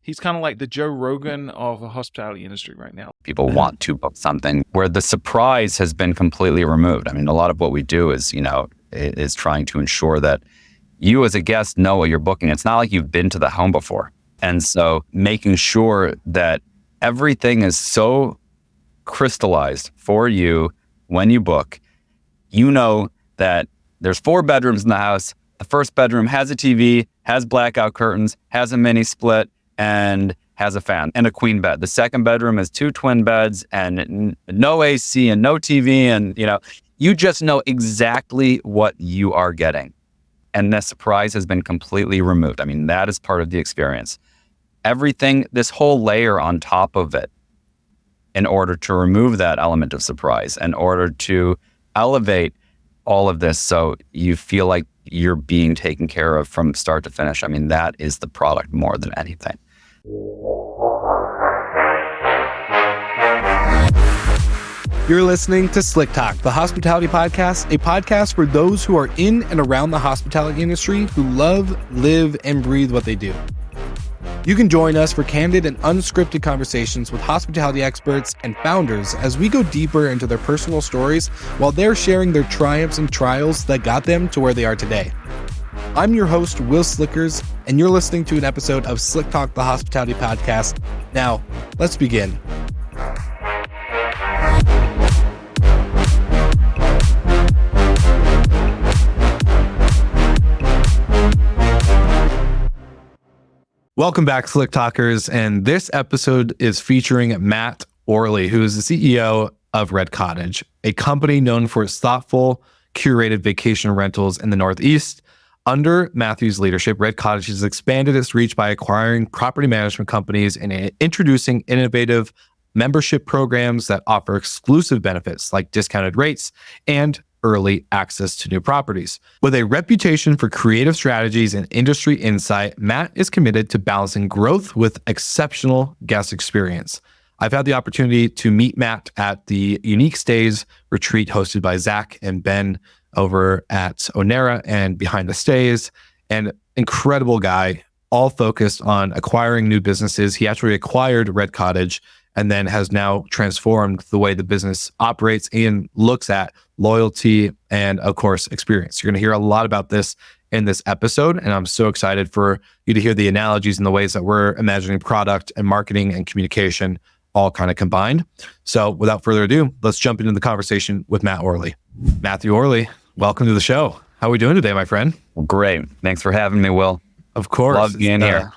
He's kind of like the Joe Rogan of the hospitality industry right now. People want to book something where the surprise has been completely removed. I mean, a lot of what we do is, is trying to ensure that you as a guest know what you're booking. It's not like you've been to the home before. And so making sure that everything is so crystallized for you when you book, that there's 4 bedrooms in the house. The first bedroom has a TV, has blackout curtains, has a mini split, and has a fan and a queen bed. The second bedroom has 2 twin beds and no AC and no TV. And, you just know exactly what you are getting. And the surprise has been completely removed. I mean, that is part of the experience. Everything, this whole layer on top of it, in order to remove that element of surprise, in order to elevate all of this so you feel like you're being taken care of from start to finish. I mean, that is the product more than anything. You're listening to Slick Talk, the hospitality podcast, a podcast for those who are in and around the hospitality industry who love, live, and breathe what they do. You can join us for candid and unscripted conversations with hospitality experts and founders as we go deeper into their personal stories while they're sharing their triumphs and trials that got them to where they are today. I'm your host, Will Slickers, and you're listening to an episode of Slick Talk, the hospitality podcast. Now, let's begin. Welcome back, Slick Talkers, and this episode is featuring Matt Orley, who is the CEO of Red Cottage, a company known for its thoughtful, curated vacation rentals in the Northeast. Under Matthew's leadership, Red Cottage has expanded its reach by acquiring property management companies and introducing innovative membership programs that offer exclusive benefits like discounted rates and early access to new properties. With a reputation for creative strategies and industry insight, Matt is committed to balancing growth with exceptional guest experience. I've had the opportunity to meet Matt at the Unique Stays retreat hosted by Zach and Ben over at Onera and Behind the Stays. An incredible guy, all focused on acquiring new businesses. He actually acquired Red Cottage and then has now transformed the way the business operates and looks at loyalty and, of course, experience. You're going to hear a lot about this in this episode, and I'm so excited for you to hear the analogies and the ways that we're imagining product and marketing and communication all kind of combined. So without further ado, let's jump into the conversation with Matt Orley. Matthew Orley, welcome to the show. How are we doing today, my friend? Well, great. Thanks for having me, Will. Of course. Love being here.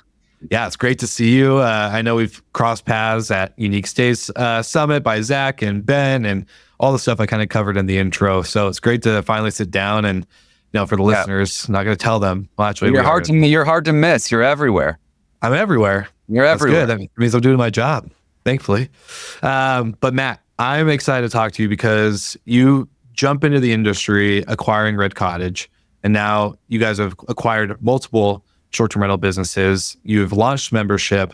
Yeah, it's great to see you. I know we've crossed paths at Unique Stays Summit by Zach and Ben and all the stuff I kind of covered in the intro. So it's great to finally sit down and, for the listeners, not going to tell them. Well, actually, you're hard to miss. You're everywhere. I'm everywhere. You're everywhere. That's good. That means I'm doing my job, thankfully. But Matt, I'm excited to talk to you because you jump into the industry acquiring Red Cottage, and now you guys have acquired multiple short-term rental businesses. You've launched membership.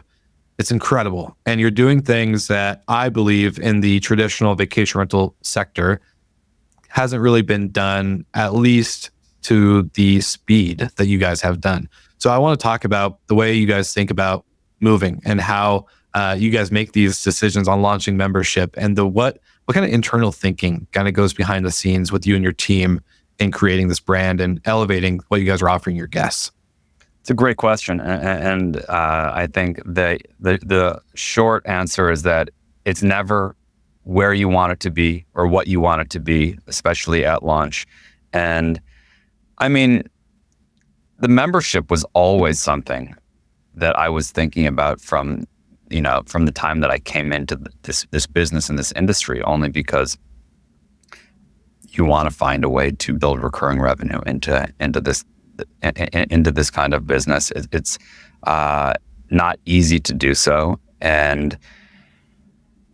It's incredible. And you're doing things that I believe in the traditional vacation rental sector hasn't really been done, at least to the speed that you guys have done. So I want to talk about the way you guys think about moving and how you guys make these decisions on launching membership and what kind of internal thinking kind of goes behind the scenes with you and your team in creating this brand and elevating what you guys are offering your guests. It's a great question, and I think the short answer is that it's never where you want it to be or what you want it to be, especially at launch. And I mean, the membership was always something that I was thinking about from the time that I came into this business and this industry, only because you want to find a way to build recurring revenue into this kind of business. It's not easy to do so. And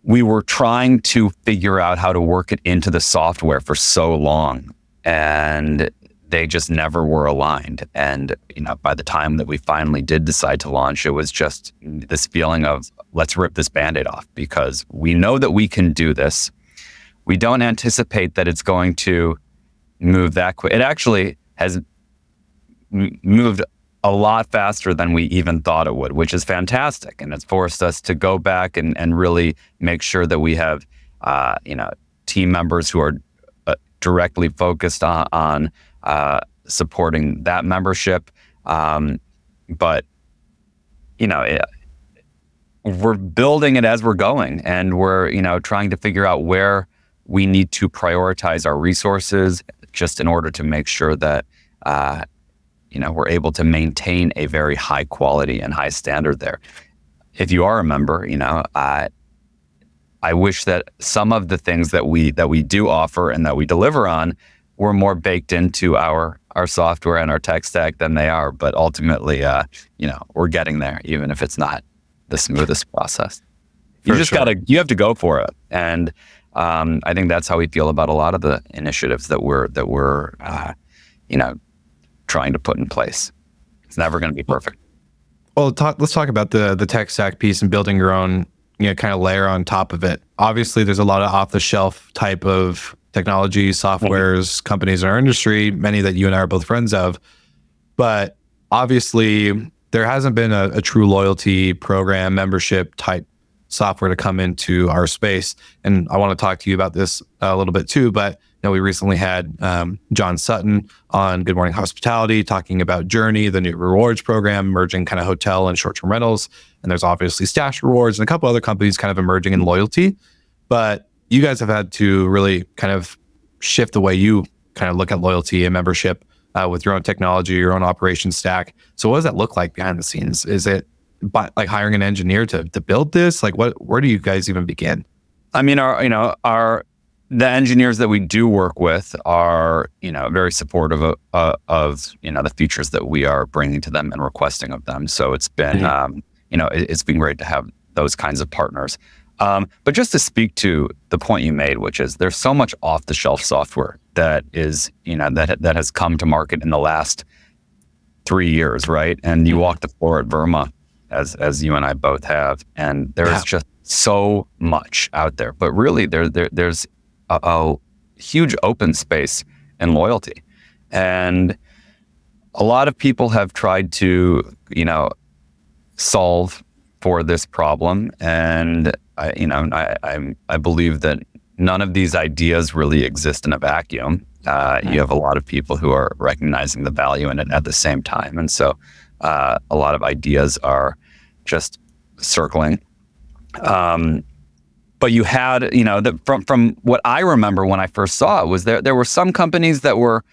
we were trying to figure out how to work it into the software for so long, and they just never were aligned. And, by the time that we finally did decide to launch, it was just this feeling of, let's rip this Band-Aid off, because we know that we can do this. We don't anticipate that it's going to move that quick. It actually has moved a lot faster than we even thought it would, which is fantastic. And it's forced us to go back and really make sure that we have, team members who are directly focused on supporting that membership. But, we're building it as we're going, and we're, trying to figure out where we need to prioritize our resources just in order to make sure that, we're able to maintain a very high quality and high standard there. If you are a member, I wish that some of the things that we do offer and that we deliver on were more baked into our software and our tech stack than they are. But ultimately, we're getting there, even if it's not the smoothest process. You you have to go for it. And I think that's how we feel about a lot of the initiatives that we're trying to put in place. It's never going to be perfect. Well, let's talk about the tech stack piece and building your own, kind of layer on top of it. Obviously, there's a lot of off-the-shelf type of technology, softwares, companies in our industry, many that you and I are both friends of. But obviously, there hasn't been a true loyalty program, membership type software to come into our space. And I want to talk to you about this a little bit too, but we recently had John Sutton on Good Morning Hospitality talking about Journey, the new rewards program, merging kind of hotel and short-term rentals. And there's obviously Stash Rewards and a couple other companies kind of emerging in loyalty. But you guys have had to really kind of shift the way you kind of look at loyalty and membership with your own technology, your own operation stack. So what does that look like behind the scenes? Is it like hiring an engineer to build this? Like where do you guys even begin? I mean, the engineers that we do work with are, very supportive of the features that we are bringing to them and requesting of them. So it's been, it's been great to have those kinds of partners. But just to speak to the point you made, which is there's so much off-the-shelf software that is, that has come to market in the last 3 years, right? And you walk the floor at Verma, as you and I both have, and there's just so much out there. But really, there's a huge open space in loyalty. And a lot of people have tried to, solve for this problem. And I believe that none of these ideas really exist in a vacuum. You have a lot of people who are recognizing the value in it at the same time. And so a lot of ideas are just circling. But you had, from what I remember when I first saw it was there were some companies that were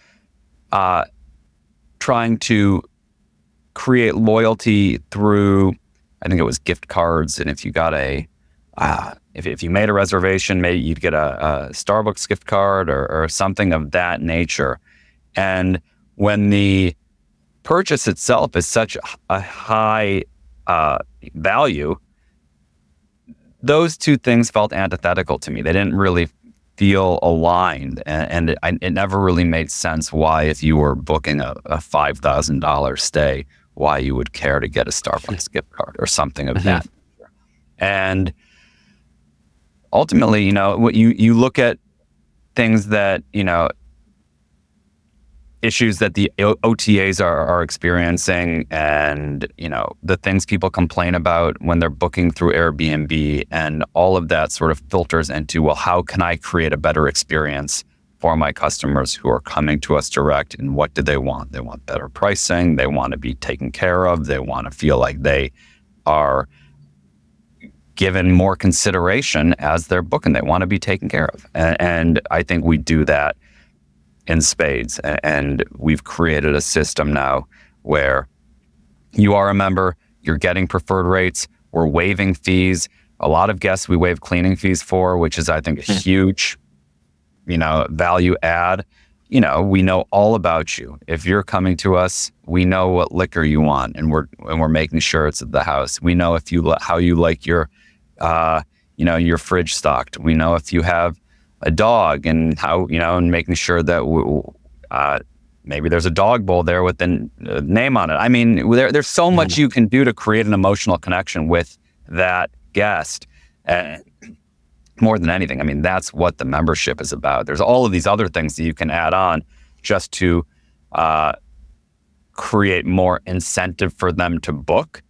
trying to create loyalty through, I think it was gift cards. And if you got if you made a reservation, maybe you'd get a Starbucks gift card or something of that nature. And when the purchase itself is such a high value, those two things felt antithetical to me. They didn't really feel aligned. And it never really made sense why, if you were booking a $5,000 stay, why you would care to get a Starbucks gift card or something of that nature. And ultimately, you look at things that, issues that the OTAs are experiencing, and the things people complain about when they're booking through Airbnb, and all of that sort of filters into, well, how can I create a better experience for my customers who are coming to us direct, and what do they want? They want better pricing, they want to be taken care of, they want to feel like they are given more consideration as they're booking, they want to be taken care of. And I think we do that in spades. And we've created a system now where you are a member, you're getting preferred rates, we're waiving fees. A lot of guests we waive cleaning fees for, which is, I think, a huge, value add. We know all about you. If you're coming to us, we know what liquor you want, and we're making sure it's at the house. We know how you like your your fridge stocked. We know if you have a dog, and how, and making sure that maybe there's a dog bowl there with the name on it. I mean, there's so much you can do to create an emotional connection with that guest. And more than anything, I mean, that's what the membership is about. There's all of these other things that you can add on just to create more incentive for them to book,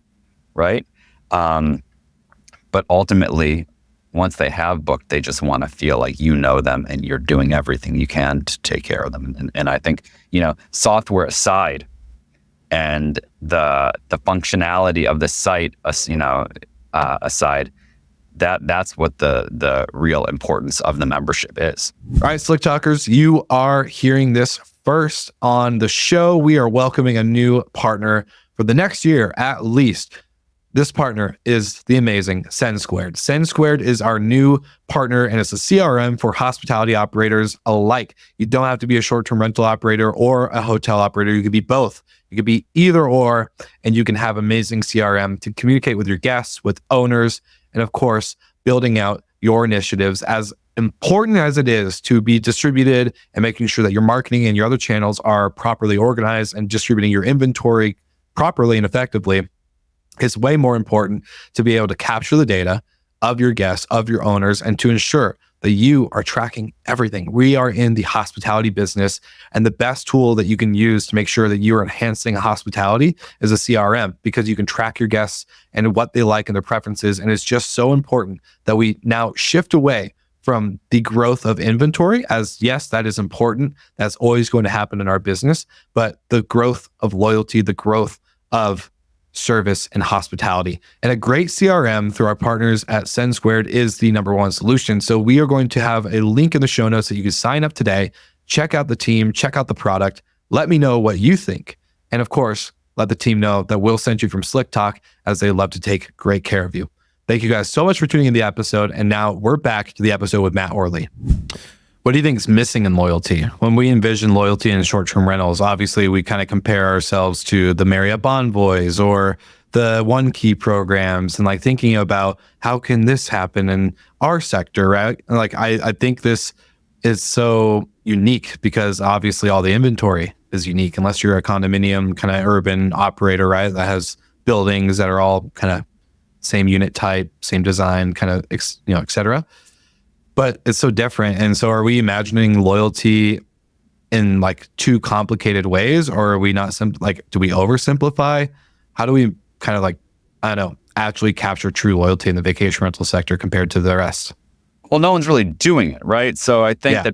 right? But ultimately, once they have booked, they just want to feel like you know them and you're doing everything you can to take care of them. And I think, software aside, and the functionality of the site, aside, that's what the real importance of the membership is. All right, Slick Talkers, you are hearing this first on the show. We are welcoming a new partner for the next year at least. This partner is the amazing Send Squared. Send Squared is our new partner, and it's a CRM for hospitality operators alike. You don't have to be a short-term rental operator or a hotel operator. You could be both. You could be either or, and you can have amazing CRM to communicate with your guests, with owners, and of course, building out your initiatives. As important as it is to be distributed and making sure that your marketing and your other channels are properly organized and distributing your inventory properly and effectively, it's way more important to be able to capture the data of your guests, of your owners, and to ensure that you are tracking everything. We are in the hospitality business, and the best tool that you can use to make sure that you are enhancing hospitality is a CRM, because you can track your guests and what they like and their preferences. And it's just so important that we now shift away from the growth of inventory, as yes, that is important. That's always going to happen in our business, but the growth of loyalty, the growth of service and hospitality. And a great CRM through our partners at Send Squared is the number one solution. So we are going to have a link in the show notes that you can sign up today, check out the team, check out the product, let me know what you think. And of course, let the team know that we'll send you from Slick Talk, as they love to take great care of you. Thank you guys so much for tuning in the episode. And now we're back to the episode with Matt Orley. What do you think is missing in loyalty? When we envision loyalty in short-term rentals, obviously we kind of compare ourselves to the Marriott Bonvoys or the One Key programs, and like thinking about how can this happen in our sector, right? Like I think this is so unique because obviously all the inventory is unique, unless you're a condominium kind of urban operator, right? That has buildings that are all kind of same unit type, same design, kind of, et cetera. But it's so different. And so are we imagining loyalty in like too complicated ways, or are we not do we oversimplify? How do we kind of like, I don't know, actually capture true loyalty in the vacation rental sector compared to the rest? Well, no one's really doing it, right? So I think that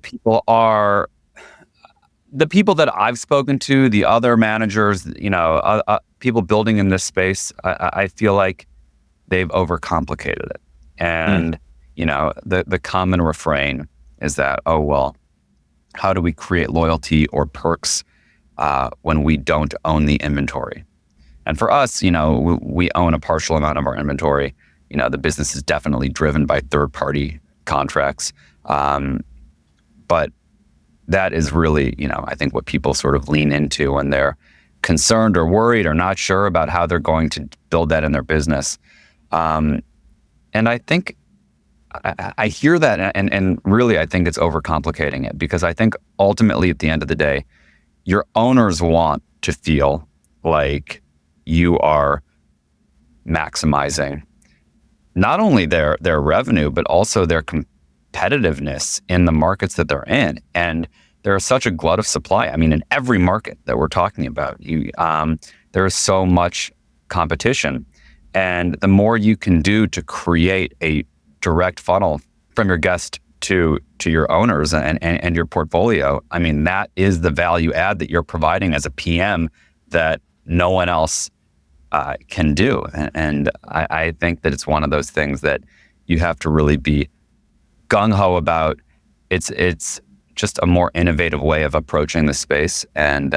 the people that I've spoken to, the other managers, people building in this space, I feel like they've overcomplicated it. And the common refrain is that, oh, well, how do we create loyalty or perks when we don't own the inventory? And for us, we own a partial amount of our inventory. The business is definitely driven by third-party contracts. But that is really, I think what people sort of lean into when they're concerned or worried or not sure about how they're going to build that in their business. And I think I hear that, and really I think it's overcomplicating it, because I think ultimately at the end of the day, your owners want to feel like you are maximizing not only their revenue, but also their competitiveness in the markets that they're in. And there is such a glut of supply. I mean, in every market that we're talking about, there is so much competition. And the more you can do to create a direct funnel from your guest to your owners and your portfolio, I mean, that is the value add that you're providing as a PM that no one else can do. And I think that it's one of those things that you have to really be gung-ho about. It's just a more innovative way of approaching the space. And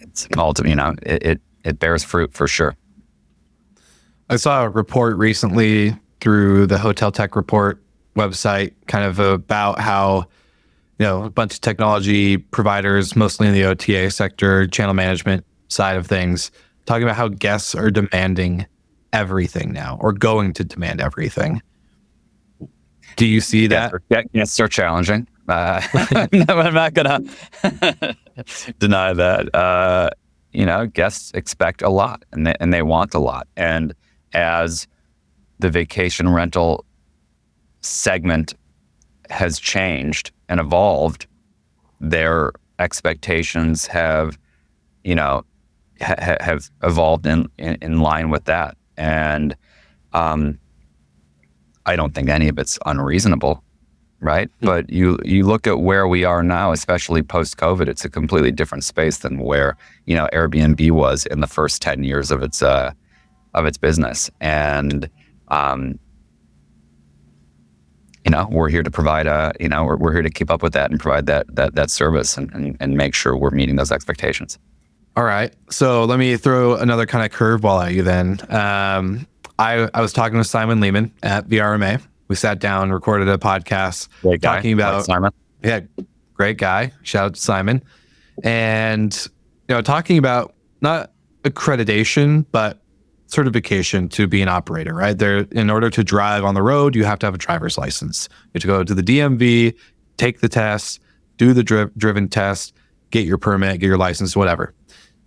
it's ultimately, it bears fruit for sure. I saw a report recently through the Hotel Tech Report website, kind of about how, a bunch of technology providers, mostly in the OTA sector, channel management side of things, talking about how guests are demanding everything now, or going to demand everything. Do you see that? Guests are challenging. I'm not gonna deny that. Guests expect a lot, and they want a lot. And as the vacation rental segment has changed and evolved, their expectations have, have evolved in line with that. And I don't think any of it's unreasonable, right? But you look at where we are now, especially post-COVID, it's a completely different space than where, Airbnb was in the first 10 years of its business. And we're here to provide we're here to keep up with that and provide that service and make sure we're meeting those expectations. All right. So let me throw another kind of curveball at you then. I was talking with Simon Lehman at VRMA. We sat down, recorded a podcast Great guy. talking about Like Simon. Yeah, great guy. Shout out to Simon. And talking about not accreditation, but certification to be an operator, right? There, in order to drive on the road, you have to have a driver's license. You have to go to the DMV, take the test, do the driven test, get your permit, get your license, whatever.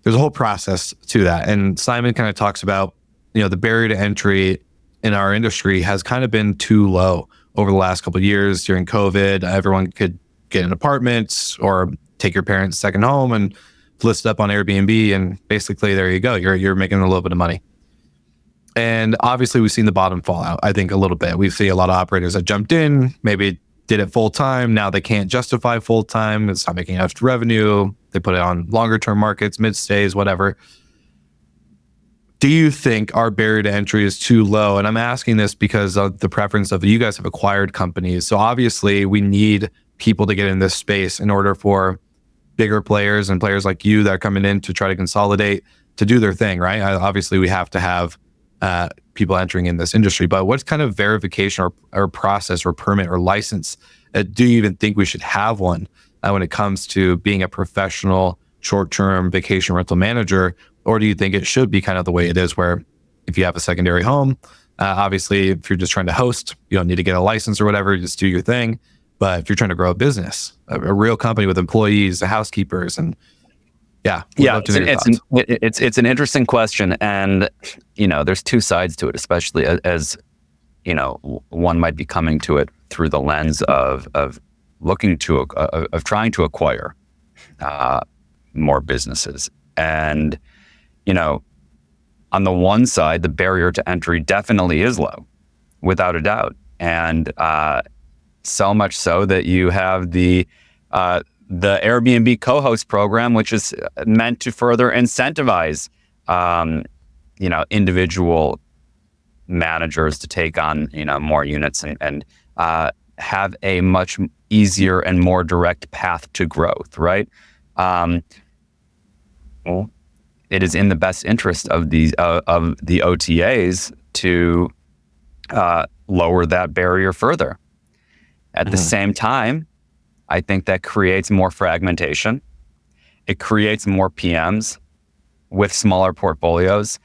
There's a whole process to that. And Simon kind of talks about, the barrier to entry in our industry has kind of been too low over the last couple of years. During COVID, everyone could get an apartment or take your parents' second home and list it up on Airbnb, and basically there you go. You're making a little bit of money. And obviously we've seen the bottom fall out, I think, a little bit. We see a lot of operators that jumped in, maybe did it full time. Now they can't justify full time. It's not making enough revenue. They put it on longer term markets, mid stays, whatever. Do you think our barrier to entry is too low? And I'm asking this because of the preference of you guys have acquired companies. So obviously we need people to get in this space in order for bigger players and players like you that are coming in to try to consolidate to do their thing, right? Obviously we have to have people entering in this industry, but what kind of verification or process or permit or license do you even think we should have one when it comes to being a professional short-term vacation rental manager? Or do you think it should be kind of the way it is, where if you have a secondary home, obviously if you're just trying to host, you don't need to get a license or whatever, you just do your thing. But if you're trying to grow a business, a real company with employees, the housekeepers, and it's an interesting question, and there's two sides to it, especially as one might be coming to it through the lens of looking to of trying to acquire more businesses. And on the one side, the barrier to entry definitely is low, without a doubt, and so much so that you have the Airbnb co-host program, which is meant to further incentivize, individual managers to take on, more units and have a much easier and more direct path to growth, right? Well, it is in the best interest of the OTAs to lower that barrier further. At the same time, I think that creates more fragmentation. It creates more PMs with smaller portfolios.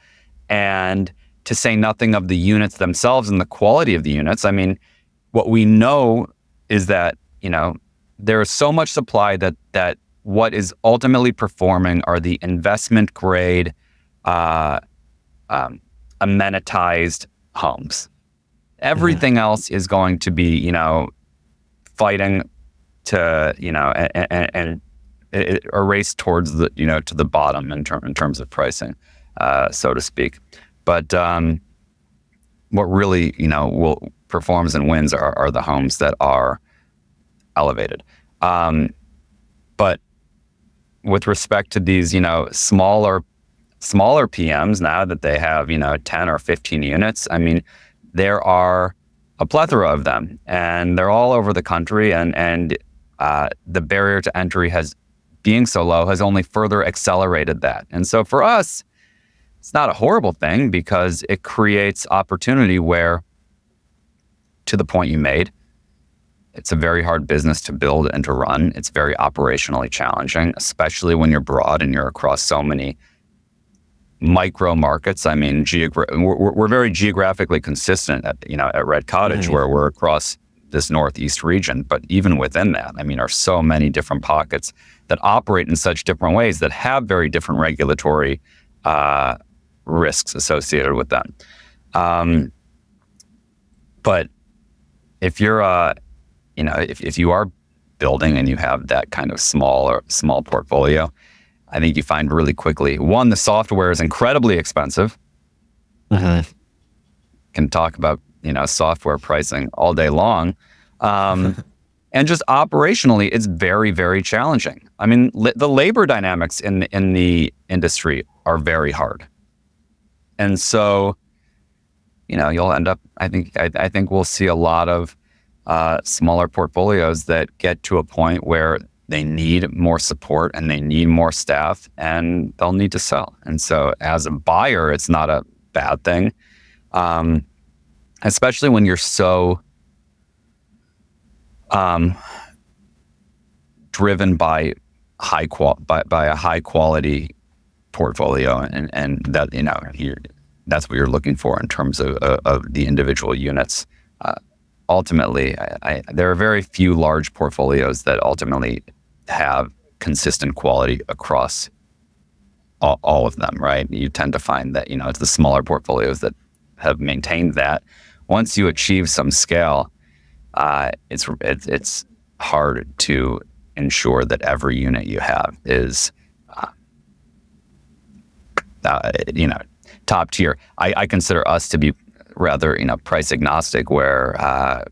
And to say nothing of the units themselves and the quality of the units, I mean, what we know is that, there is so much supply that what is ultimately performing are the investment grade, amenitized homes. Everything else is going to be, fighting to, and a race towards the, to the bottom in terms of pricing, so to speak. But what really, will performs and wins are the homes that are elevated. But with respect to these, smaller PMs, now that they have, 10 or 15 units, I mean, there are a plethora of them, and they're all over the country, and the barrier to entry being so low has only further accelerated that. And so for us, it's not a horrible thing, because it creates opportunity where, to the point you made, it's a very hard business to build and to run. It's very operationally challenging, especially when you're broad and you're across so many micro markets. I mean, we're very geographically consistent at Red Cottage, where we're across this Northeast region. But even within that, I mean, are so many different pockets that operate in such different ways that have very different regulatory risks associated with them. But if you're if you are building and you have that kind of small portfolio, I think you find really quickly, one, the software is incredibly expensive. Mm-hmm. Can talk about, software pricing all day long. And just operationally, it's very, very challenging. I mean, the labor dynamics in the industry are very hard. And so, you'll end up, I think we'll see a lot of smaller portfolios that get to a point where they need more support and they need more staff and they'll need to sell. And so as a buyer, it's not a bad thing. Especially when you're so driven by by a high quality portfolio, and that that's what you're looking for in terms of the individual units. Ultimately, there are very few large portfolios that ultimately have consistent quality across all of them, right? You tend to find that, it's the smaller portfolios that have maintained that. Once you achieve some scale, it's hard to ensure that every unit you have is, top tier. I consider us to be rather, price agnostic, where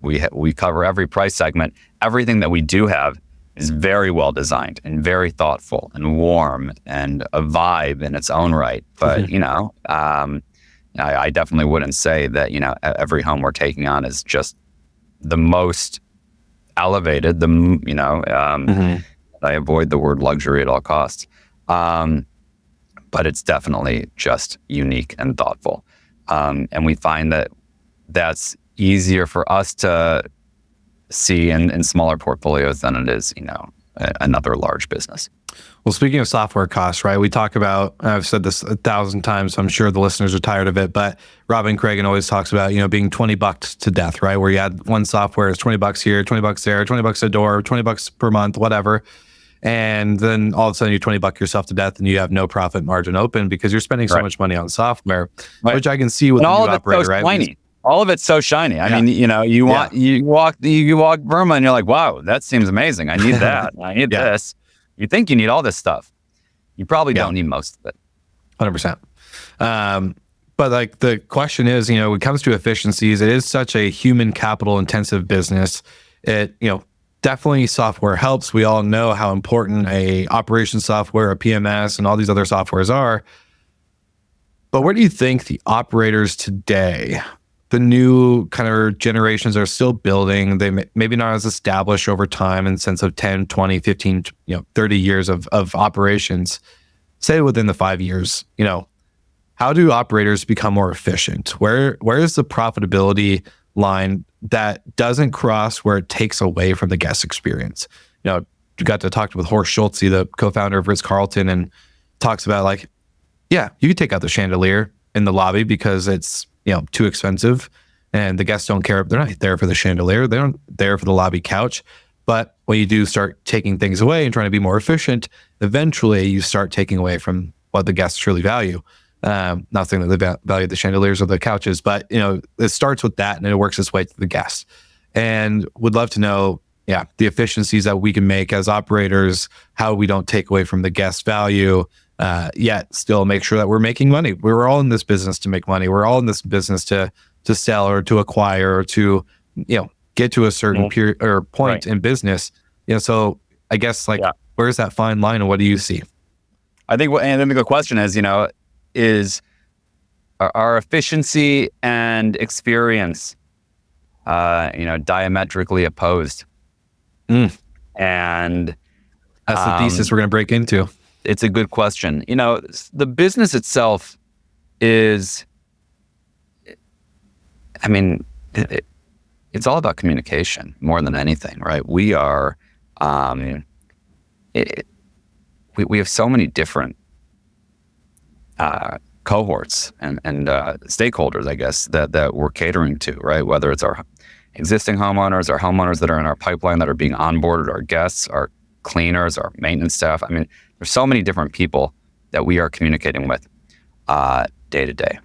we cover every price segment. Everything that we do have is very well designed and very thoughtful and warm and a vibe in its own right. But I definitely wouldn't say that every home we're taking on is just the most elevated. I avoid the word luxury at all costs, but it's definitely just unique and thoughtful. And we find that that's easier for us to see in smaller portfolios than it is, another large business. Well, speaking of software costs, right? We talk about, I've said this 1,000 times, so I'm sure the listeners are tired of it, but Robin Cragen always talks about, being $20 to death, right? Where you add one software, it's $20 here, $20 there, $20 a door, $20 per month, whatever. And then all of a sudden you $20 yourself to death and you have no profit margin open because you're spending so much money on software, which I can see with the new operator, right? Shiny. All of it's so shiny. I mean, you walk Burma and you're like, wow, that seems amazing. I need that. I need this. You think you need all this stuff. You probably don't need most of it. 100%. But like the question is, when it comes to efficiencies, it is such a human capital intensive business. It, definitely software helps. We all know how important a operations software, a PMS, and all these other softwares are. But where do you think the operators today, the new kind of generations, are still building? They maybe not as established over time in the sense of 10, 20, 15, 30 years of operations, say within the 5 years, how do operators become more efficient? Where is the profitability line that doesn't cross where it takes away from the guest experience? You got to talk with Horst Schulze, the co-founder of Ritz-Carlton, and talks about you could take out the chandelier in the lobby because it's too expensive and the guests don't care. They're not there for the chandelier. They're there for the lobby couch. But when you do start taking things away and trying to be more efficient, eventually you start taking away from what the guests truly value. Not saying that they value the chandeliers or the couches, but it starts with that and it works its way to the guests. And would love to know, the efficiencies that we can make as operators, how we don't take away from the guest value, yet still make sure that we're making money. We're all in this business to make money. We're all in this business to sell or to acquire or to get to a certain period or point in business. So I guess where's that fine line and what do you see? I think the question is our efficiency and experience, diametrically opposed. And that's the thesis we're going to break into. It's a good question. The business itself is, it's all about communication more than anything, right? We are, we have so many different cohorts and stakeholders, I guess, that we're catering to, right? Whether it's our existing homeowners, our homeowners that are in our pipeline that are being onboarded, our guests, our cleaners, our maintenance staff. There's so many different people that we are communicating with day to day.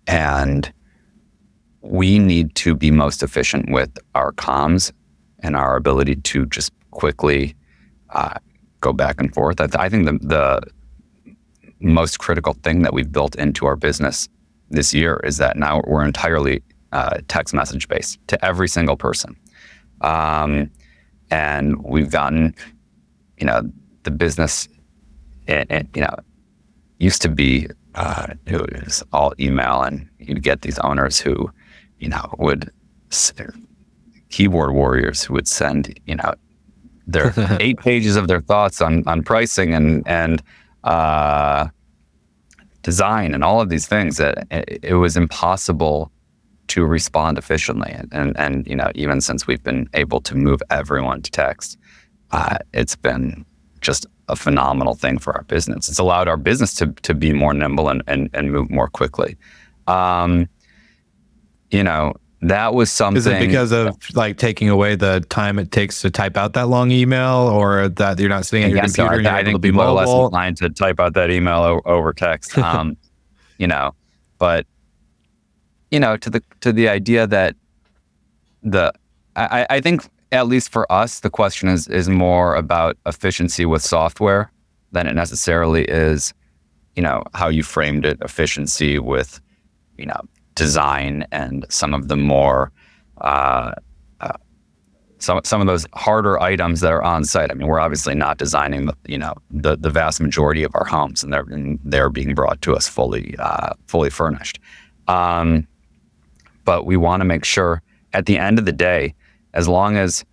And we need to be most efficient with our comms and our ability to just quickly go back and forth. I think the most critical thing that we've built into our business this year is that now we're entirely text message based to every single person. And we've gotten, the business, used to be, it was all email, and you'd get these owners who, keyboard warriors who would send, their 8 pages of their thoughts on pricing and design and all of these things that it was impossible to respond efficiently. And even since we've been able to move everyone to text, it's been just a phenomenal thing for our business. It's allowed our business to be more nimble and move more quickly. That was something. Is it because of like taking away the time it takes to type out that long email, or that you're not sitting at your computer and you're able to be mobile? I think people are less inclined to type out that email over text. But to the idea that I think, at least for us, the question is more about efficiency with software than it necessarily is, how you framed it, efficiency with, design and some of the more, some of those harder items that are on site. I mean, we're obviously not designing the vast majority of our homes, and they're being brought to us fully furnished. But we want to make sure at the end of the day, as long as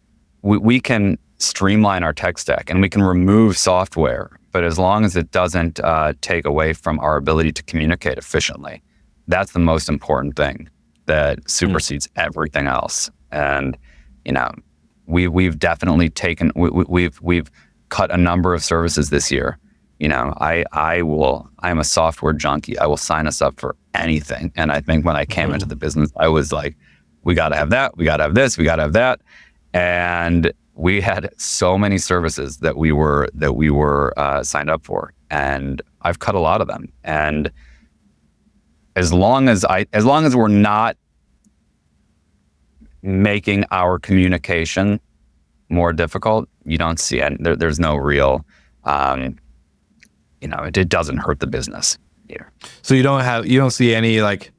we can streamline our tech stack and we can remove software, but as long as it doesn't take away from our ability to communicate efficiently, that's the most important thing that supersedes everything else. And we've definitely taken we've cut a number of services this year. I'm a software junkie. I will sign us up for anything. And I think when I came into the business, I was like, we got to have that. We got to have this. We got to have that. And we had so many services that we were signed up for, and I've cut a lot of them. And as long as we're not making our communication more difficult, you don't see it. There's no real, it doesn't hurt the business here. So you don't see any like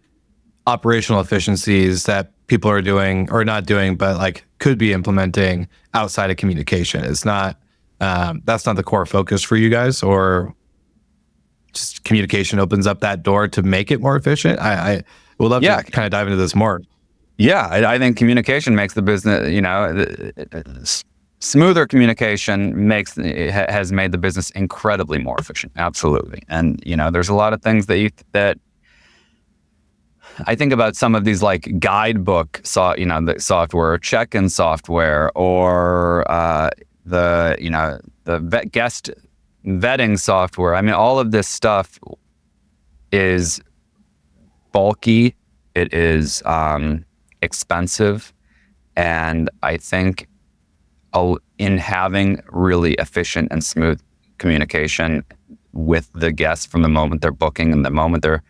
operational efficiencies that people are doing or not doing, but like could be implementing outside of communication. It's not, that's not the core focus for you guys, or just communication opens up that door to make it more efficient. I would love to kind of dive into this more. Yeah, I think communication makes the business, smoother communication has made the business incredibly more efficient. Absolutely. And, there's a lot of things that I think about, some of these like guidebook, the software, check-in software, or the guest vetting software. I mean, all of this stuff is bulky. It is expensive, and I think in having really efficient and smooth communication with the guests from the moment they're booking and the moment they're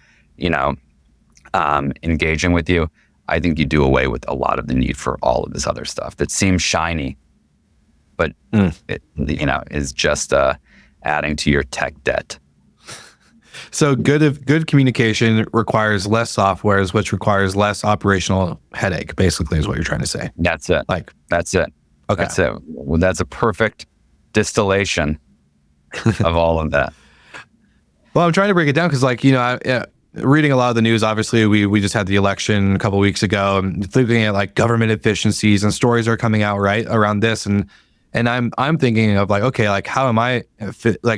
engaging with you, I think you do away with a lot of the need for all of this other stuff that seems shiny, but it is just adding to your tech debt. So good communication requires less softwares, which requires less operational headache, basically, is what you're trying to say. That's it. That's it. Okay. That's it. Well, that's a perfect distillation of all of that. Well, I'm trying to break it down because, reading a lot of the news, obviously, we just had the election a couple of weeks ago. I'm looking at like government efficiencies, and stories are coming out right around this, and I'm thinking of like, okay, like how am I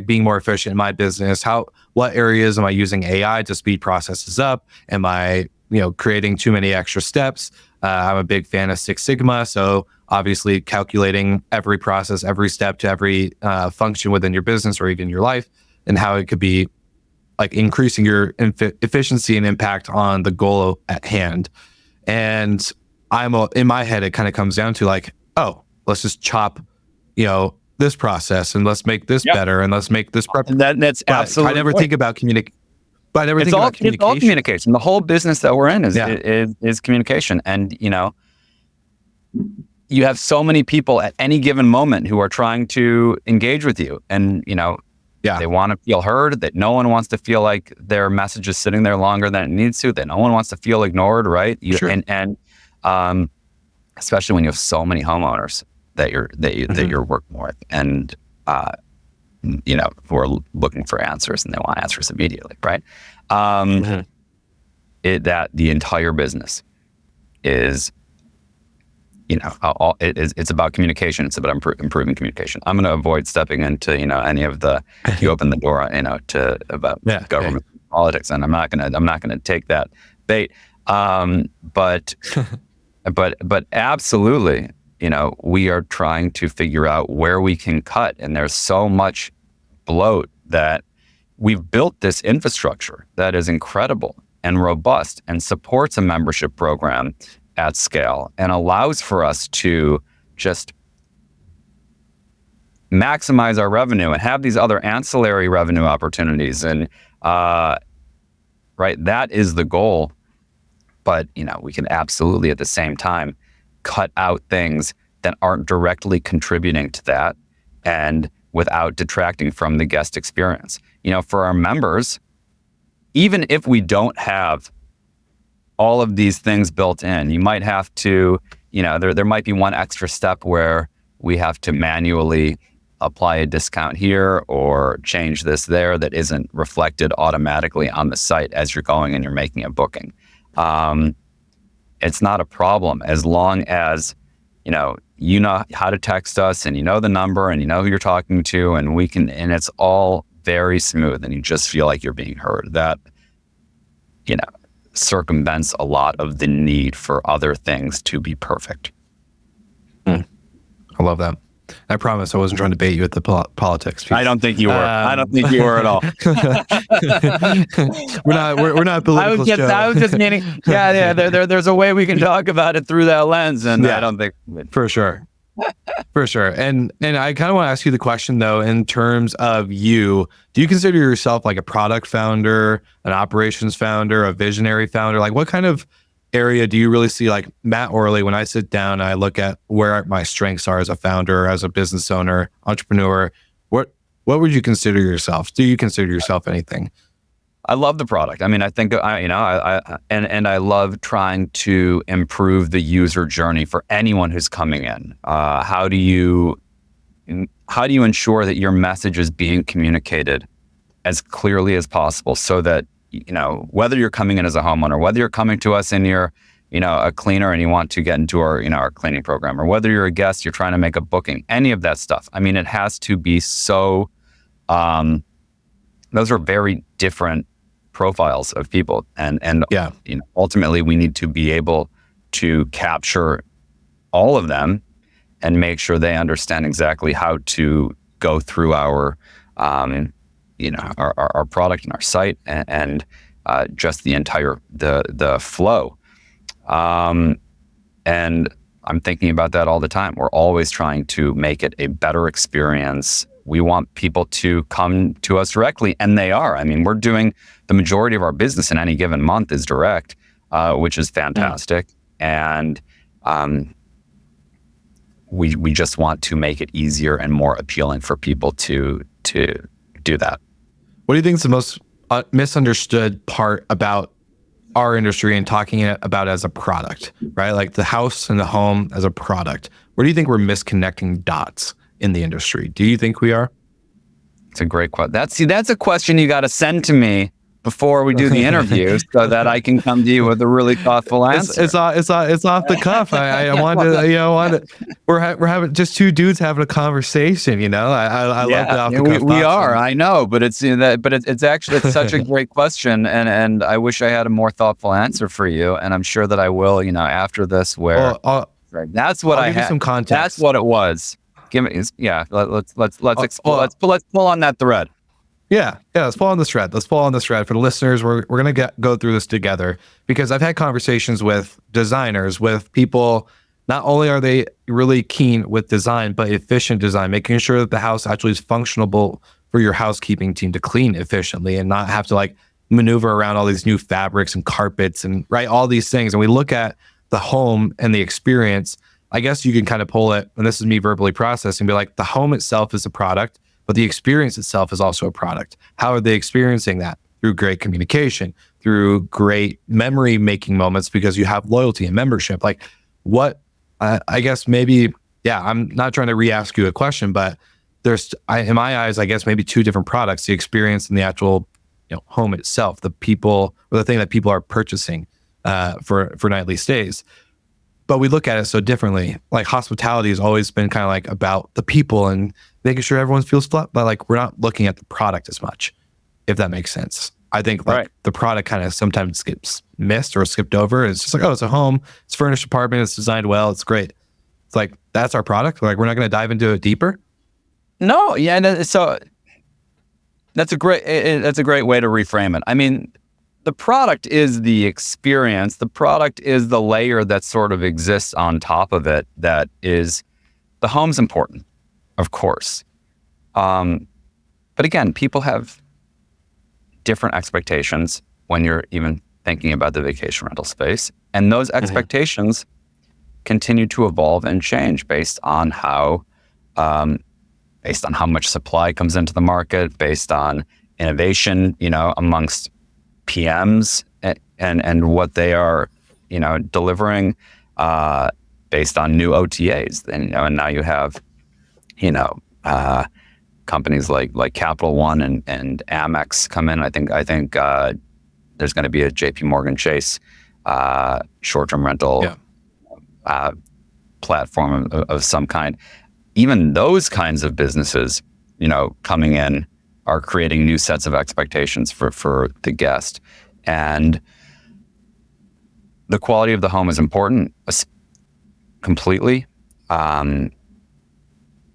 being more efficient in my business? What areas am I using AI to speed processes up? Am I creating too many extra steps? I'm a big fan of Six Sigma, so obviously calculating every process, every step to every function within your business or even your life, and how it could be like increasing your efficiency and impact on the goal at hand. And in my head, it kind of comes down to like, oh, let's just chop, this process, and let's make this better, and let's make this prep. That's absolutely. I never think about communication. But I never think about communication. It's all communication. The whole business that we're in is communication. And you have so many people at any given moment who are trying to engage with you, and they want to feel heard. That no one wants to feel like their message is sitting there longer than it needs to. That no one wants to feel ignored, right? Sure. And especially when you have so many homeowners that you're working with, and who are looking for answers and they want answers immediately, right? That the entire business is, it's about communication. It's about improving communication. I'm going to avoid stepping into, any of the, you open the door, to about government politics, and I'm not going to take that bait. But absolutely, we are trying to figure out where we can cut, and there's so much bloat that we've built this infrastructure that is incredible and robust and supports a membership program at scale and allows for us to just maximize our revenue and have these other ancillary revenue opportunities. And right, that is the goal. But we can absolutely at the same time cut out things that aren't directly contributing to that, and without detracting from the guest experience. For our members, even if we don't have all of these things built in, you might have to, there might be one extra step where we have to manually apply a discount here or change this there that isn't reflected automatically on the site as you're going and you're making a booking. It's not a problem as long as, you know how to text us, and you know the number, and you know who you're talking to, and and it's all very smooth, and you just feel like you're being heard. That, circumvents a lot of the need for other things to be perfect. I love that. I promise I wasn't trying to bait you at the politics piece. I don't think you were. I don't think you were at all. We're not political. I was just meaning, there's a way we can talk about it through that lens, and I don't think for sure. And I kind of want to ask you the question though, in terms of do you consider yourself like a product founder, an operations founder, a visionary founder? Like, what kind of area do you really see, like Matt Orley, when I sit down and I look at where my strengths are as a founder, as a business owner, entrepreneur, what would you consider yourself? Do you consider yourself anything? I love the product. I mean, I think I love trying to improve the user journey for anyone who's coming in. How do you ensure that your message is being communicated as clearly as possible, so that whether you're coming in as a homeowner, whether you're coming to us and you're a cleaner and you want to get into our cleaning program, or whether you're a guest, you're trying to make a booking, any of that stuff. I mean, it has to be so. Those are very different profiles of people, and ultimately we need to be able to capture all of them and make sure they understand exactly how to go through our product and our site, and just the entire the flow. And I'm thinking about that all the time. We're always trying to make it a better experience. We want people to come to us directly, and they are. I mean, we're doing the majority of our business in any given month is direct, which is fantastic. And we just want to make it easier and more appealing for people to do that. What do you think is the most misunderstood part about our industry and talking about it as a product, right? Like the house and the home as a product. Where do you think we're misconnecting dots in the industry? Do you think we are? It's a great question. That's a question you got to send to me before we do the interview, so that I can come to you with a really thoughtful answer. It's off the cuff. I wanted to, we're having just two dudes having a conversation. I love the off the cuff. We are. I know, but it's it's such a great question, and I wish I had a more thoughtful answer for you, and I'm sure that I will. After this, where that's what I'll give you some context. That's what it was. Give me, let's pull on that thread. Yeah, let's pull on this thread. For the listeners, we're going to go through this together, because I've had conversations with designers, with people. Not only are they really keen with design, but efficient design, making sure that the house actually is functionable for your housekeeping team to clean efficiently and not have to maneuver around all these new fabrics and carpets and all these things. And we look at the home and the experience, I guess you can kind of pull it, and this is me verbally processing, be like, the home itself is a product, but the experience itself is also a product. How are they experiencing that? Through great communication, through great memory making moments, because you have loyalty and membership. Like what, I guess maybe, yeah, I'm not trying to re-ask you a question, but there's, in my eyes, I guess maybe two different products: the experience and the actual, home itself, the people, or the thing that people are purchasing for nightly stays. But we look at it so differently. Like hospitality has always been kind of like about the people and making sure everyone feels flat, but like we're not looking at the product as much, if that makes sense. I think like the product kind of sometimes gets missed or skipped over. It's just like, oh, it's a home, it's a furnished apartment, it's designed well, it's great. It's like, that's our product. Like we're not going to dive into it deeper. No, yeah, so that's a great way to reframe it. I mean, the product is the experience. The product is the layer that sort of exists on top of it. That is, the home's important, of course. But again, people have different expectations when you're even thinking about the vacation rental space. And those expectations continue to evolve and change based on how much supply comes into the market, based on innovation, amongst PMs and what they are, delivering, based on new OTAs. And now you have, companies like Capital One and Amex come in. I think there's going to be a JP Morgan Chase short-term rental platform of some kind. Even those kinds of businesses, coming in, are creating new sets of expectations for the guest. And the quality of the home is important, completely.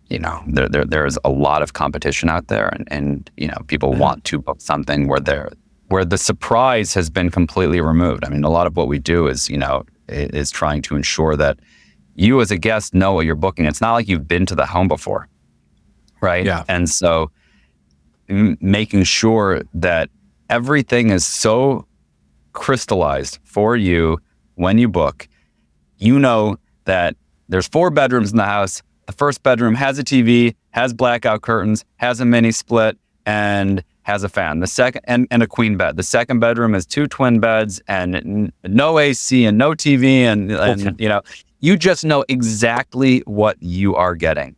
There's a lot of competition out there, and people want to book something where the surprise has been completely removed. I mean, a lot of what we do is trying to ensure that you as a guest know what you're booking. It's not like you've been to the home before, right? Yeah. And so making sure that everything is so crystallized for you when you book. That there's 4 bedrooms in the house. The first bedroom has a TV, has blackout curtains, has a mini split, and has a fan. The second, and a queen bed. The second bedroom is 2 twin beds and no AC and no TV, and you just know exactly what you are getting.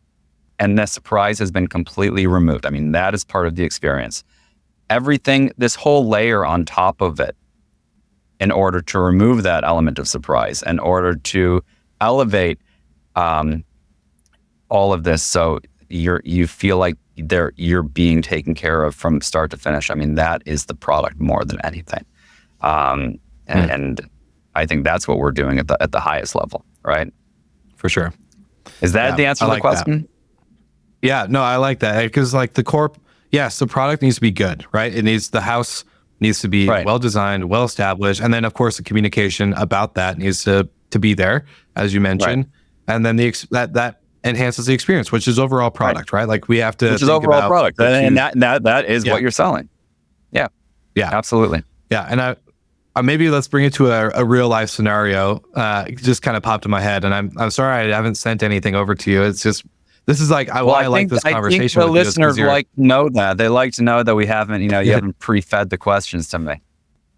And the surprise has been completely removed. I mean, that is part of the experience. Everything, this whole layer on top of it, in order to remove that element of surprise, in order to elevate all of this, so you feel like you're being taken care of from start to finish. I mean, that is the product more than anything. And I think that's what we're doing at the highest level, right? For sure. Is that the answer to the question? That. Yeah, no, I like that, because like the product needs to be good, right? The house needs to be well designed, well established, and then of course the communication about that needs to be there, as you mentioned, and then that enhances the experience, which is overall product, right? Like we have to, which is overall product, and that is what you're selling. Yeah, absolutely. Yeah, and maybe let's bring it to a real life scenario. It just kind of popped in my head, and I'm sorry I haven't sent anything over to you. It's just, this is like, I like this conversation. I think the listeners like to know that. They like to know that we haven't, you haven't pre-fed the questions to me.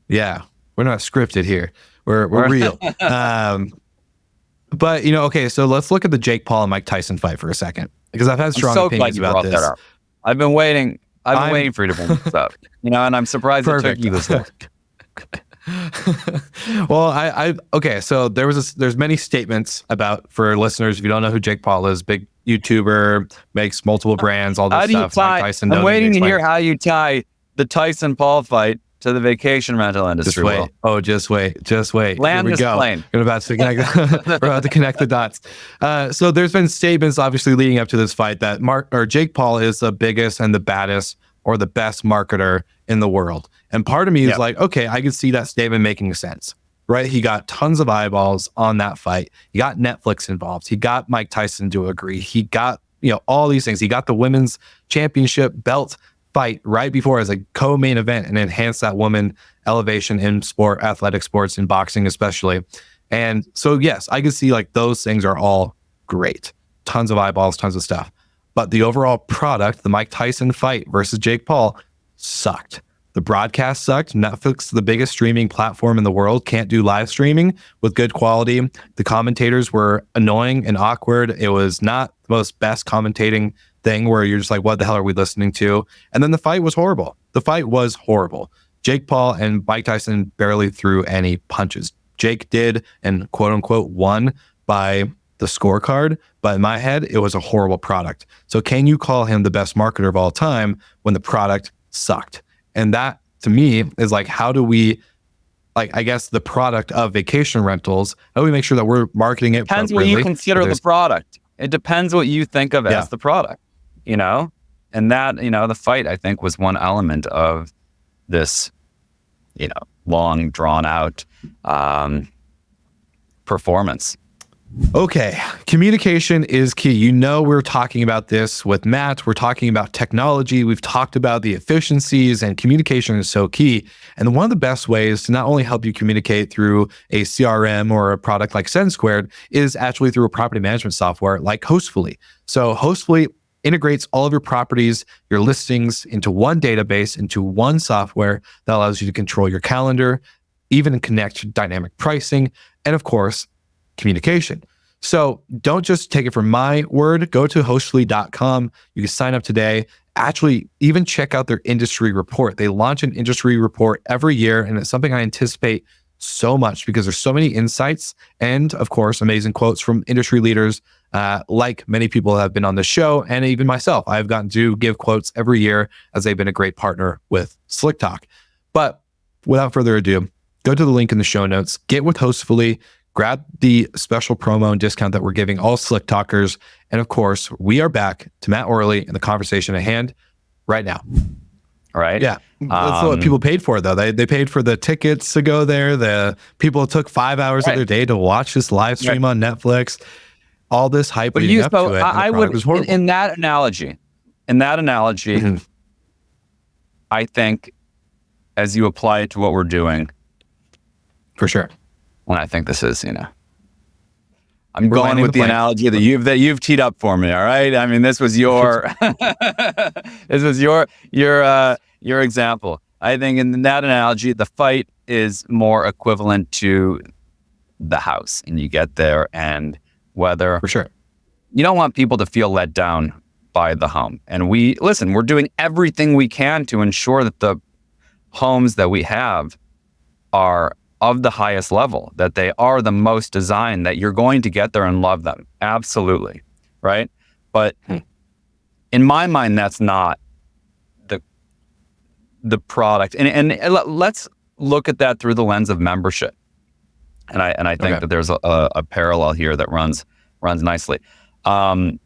Yeah, we're not scripted here. We're real. But okay, so let's look at the Jake Paul and Mike Tyson fight for a second, because I've had strong opinions about this. I've been waiting for you to bring this up. And I'm surprised it took you this long. Well, okay, so there's many statements about, for listeners, if you don't know who Jake Paul is, big YouTuber, makes multiple brands, all this stuff. Mike Tyson, I'm waiting to hear how you tie the Tyson Paul fight to the vacation rental industry. Just wait. Land this plane. We're about to connect the dots. So there's been statements obviously leading up to this fight that Jake Paul is the biggest and the baddest or the best marketer in the world. And part of me is like, okay, I can see that statement making sense, right? He got tons of eyeballs on that fight. He got Netflix involved. He got Mike Tyson to agree. He got, all these things. He got the women's championship belt fight right before as a co-main event and enhance that woman elevation in sport, athletic sports, in boxing especially. And so, yes, I can see like those things are all great. Tons of eyeballs, tons of stuff. But the overall product, the Mike Tyson fight versus Jake Paul, sucked. The broadcast sucked. Netflix, the biggest streaming platform in the world, can't do live streaming with good quality. The commentators were annoying and awkward. It was not the most best commentating thing where you're just like, what the hell are we listening to? And then the fight was horrible. The fight was horrible. Jake Paul and Mike Tyson barely threw any punches. Jake did and quote unquote won by the scorecard, but in my head, it was a horrible product. So can you call him the best marketer of all time when the product sucked? And that to me is like, how do we, like, I guess the product of vacation rentals, how do we make sure that we're marketing it Depends what you consider the product. It depends what you think of as the product, you know? And that, you know, the fight, I think, was one element of this, you know, long drawn out performance. Okay, communication is key. You know, we're talking about this with Matt. We're talking about technology. We've talked about the efficiencies, and communication is so key. And one of the best ways to not only help you communicate through a CRM or a product like Send Squared is actually through a property management software like Hostfully. So Hostfully integrates all of your properties, your listings into one database, into one software that allows you to control your calendar, even connect dynamic pricing, and of course, communication. So don't just take it from my word. Go to hostfully.com. You can sign up today. Actually, even check out their industry report. They launch an industry report every year, and it's something I anticipate so much because there's so many insights and, of course, amazing quotes from industry leaders like many people have been on the show, and even myself. I've gotten to give quotes every year as they've been a great partner with Slick Talk. But without further ado, go to the link in the show notes, get with Hostfully, grab the special promo and discount that we're giving all Slick Talkers. And of course, we are back to Matt Orley and the conversation at hand right now. All right. Yeah. That's what people paid for, though. They paid for the tickets to go there. The people took 5 hours of their day to watch this live stream on Netflix. All this hype leading up to it. I would, in that analogy, mm-hmm. I think as you apply it to what we're doing, for sure. When I think this is, you know, I'm going with the analogy that you've teed up for me. All right. I mean, this was your, your example. I think in that analogy, the fight is more equivalent to the house, and you get there, and whether for sure you don't want people to feel let down by the home. And we're doing everything we can to ensure that the homes that we have are of the highest level, that they are the most designed, that you're going to get there and love them. Absolutely. Right. But in my mind, that's not the product. And let's look at that through the lens of membership. And I think that there's a parallel here that runs nicely. Because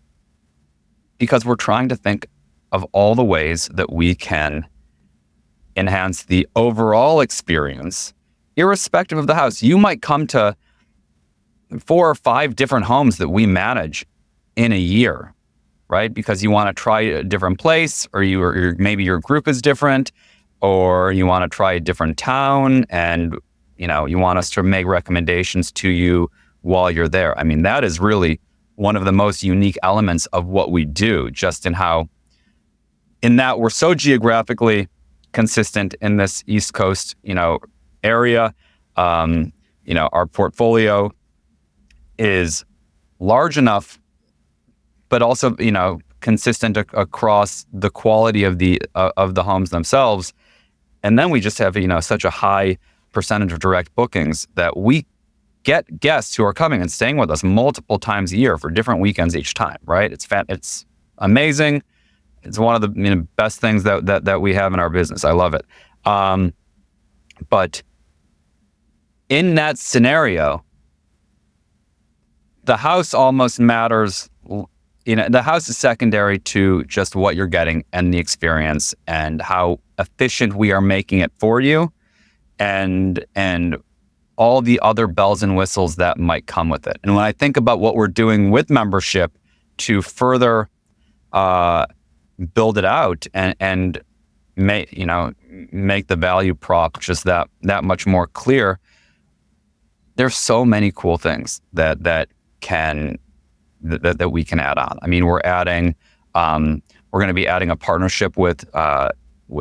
we're trying to think of all the ways that we can enhance the overall experience, irrespective of the house. You might come to 4 or 5 different homes that we manage in a year, right? Because you want to try a different place, or maybe your group is different, or you want to try a different town, and you know, you want us to make recommendations to you while you're there. I mean, that is really one of the most unique elements of what we do, just in that we're so geographically consistent in this East Coast, you know, area. You know, our portfolio is large enough, but also, you know, consistent across the quality of the homes themselves. And then we just have, you know, such a high percentage of direct bookings that we get guests who are coming and staying with us multiple times a year for different weekends each time, right? It's amazing. It's one of the best things that we have in our business. I love it. But in that scenario, the house almost matters. You know, the house is secondary to just what you're getting and the experience and how efficient we are making it for you, and all the other bells and whistles that might come with it. And when I think about what we're doing with membership to further build it out and make the value prop just that much more clear, there's so many cool things that we can add on. I mean, we're going to be adding a partnership with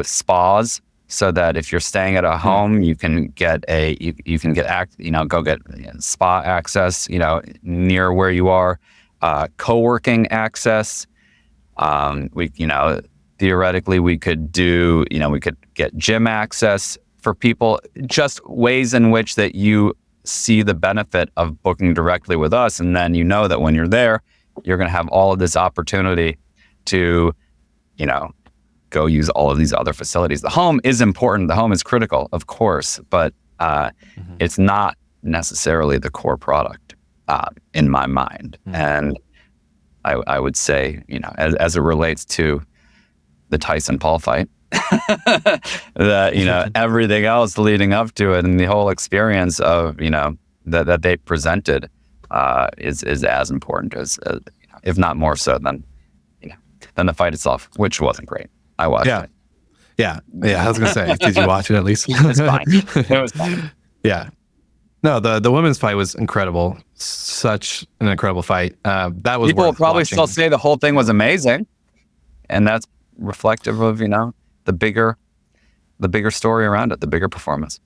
spas, so that if you're staying at a home, you can get go get spa access, near where you are, co-working access. Theoretically we could get gym access for people, just ways in which that you see the benefit of booking directly with us. And then that when you're there, you're going to have all of this opportunity to, go use all of these other facilities. The home is important. The home is critical, of course, but it's not necessarily the core product in my mind. And I would say, as it relates to the Tyson Paul fight, that everything else leading up to it and the whole experience of that they presented is as important as if not more so than the fight itself, which wasn't great. I watched it. Yeah. I was gonna say, did you watch it at least? It's fine. It was fine. Yeah. No, the women's fight was incredible. Such an incredible fight. That was people will probably watching. Still say the whole thing was amazing, and that's reflective of the bigger story around it, the bigger performance.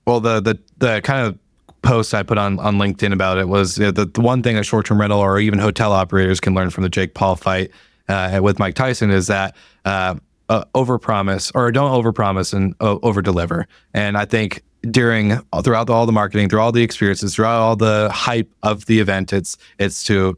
Well, the kind of post I put on LinkedIn about it was the one thing a short-term rental or even hotel operators can learn from the Jake Paul fight with Mike Tyson is that overpromise, or don't overpromise and overdeliver. And I think throughout all the marketing, through all the experiences, throughout all the hype of the event, it's to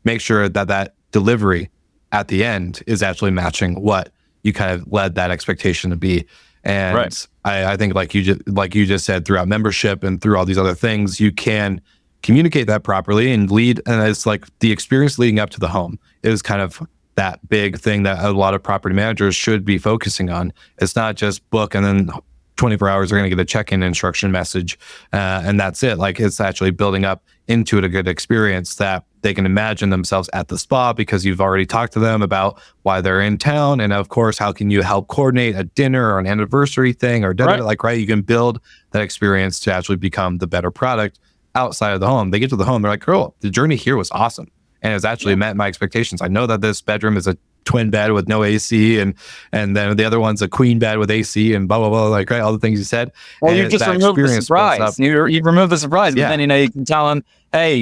make sure that delivery at the end is actually matching what you kind of led that expectation to be. And right. I think like you just said, throughout membership and through all these other things, you can communicate that properly and lead. And it's like the experience leading up to the home is kind of that big thing that a lot of property managers should be focusing on. It's not just book and then 24 hours they're going to get a check-in instruction message and that's it. Like, it's actually building up into it a good experience that they can imagine themselves at the spa because you've already talked to them about why they're in town. And of course, how can you help coordinate a dinner or an anniversary thing or dinner? Right. You can build that experience to actually become the better product outside of the home. They get to the home, they're like, cool, the journey here was awesome. And it's actually met my expectations. I know that this bedroom is a twin bed with no AC, and then the other one's a queen bed with AC and blah, blah, blah, like, right, all the things you said. Well, you just removed the surprise. You removed the surprise, but then, you can tell them, hey,